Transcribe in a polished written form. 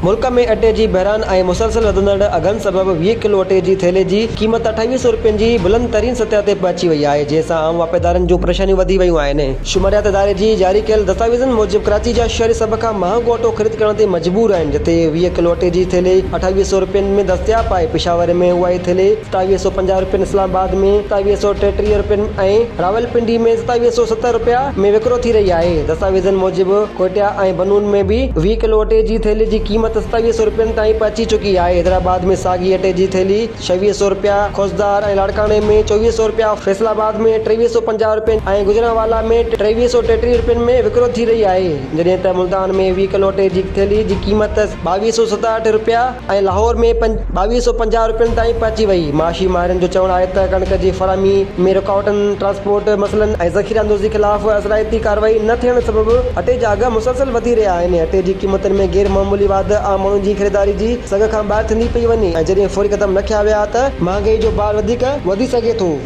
मुल्क में अटे जी बहरान ऐं मुसलसल वधंदड़ अघनि सबबि 20 किलो अटे जी थैले जी क़ीमत 2800 रुपयनि जी बुलंद तरीन सतह ते पहुची वई आहे, जंहिंसां आम वापादारनि जूं परेशानियूं वधी वयूं आहिनि। शुमारियात इदारे जी जारी कयल दस्तावेज़नि मूजिबि कराची जा शहरी सभ खां महांगो अटो ख़रीद करण ते मजबूर आहिनि, जिते 20 किलो अटे जी थैले 2800 रुपयनि में दस्तियाब आहे। पेशावर में उहा थैले 2750 रुपयनि, इस्लामाबाद में 2733 रुपयनि ऐं रावलपिंडी में 2770 रुपया में विकिरो थी रही आहे। दस्तावेज़नि मूजिबि कोटिया ऐं बनून में बि 20 किलो अटे जी थैले जी क़ीमत 2700 रुपयनि ताईं पहुची चुकी आहे। हैदराबाद में साॻी अटे जी थैली 2600 रुपया, खोजदार ऐं लाड़काने में 2400 रुपया, फैसलाबाद में 2350 रुपयनि ऐं गुजरांवाला में 2333 रुपयनि में विकिरो थी रही आहे, जॾहिं त मुल्तान में 20 किलो अटे जी थैली जी क़ीमत 2267 रुपया ऐं लाहौर में 2250 रुपयनि ताईं पहुची वई। माशी माहिरनि जो चवणु आहे त कणिक जी फराहमी में रुकावटनि, ट्रांसपोर्ट मसइलनि ऐं ज़ख़ीरांदोज़ी ख़िलाफ़ असराइती कार्रवाई न थियण सबबि अटे जा अघ मुसलसल वधी रहिया आहिनि। अटे जी क़ीमतनि में गैर मामूली वाधि आम माण्हुनि जी ख़रीदारी जी सघ खां ॿाहिरि थींदी पई वञे ऐं जॾहिं फौरी क़दम न खंया विया त महांगाई जो भार वधीक वधी सघे थो।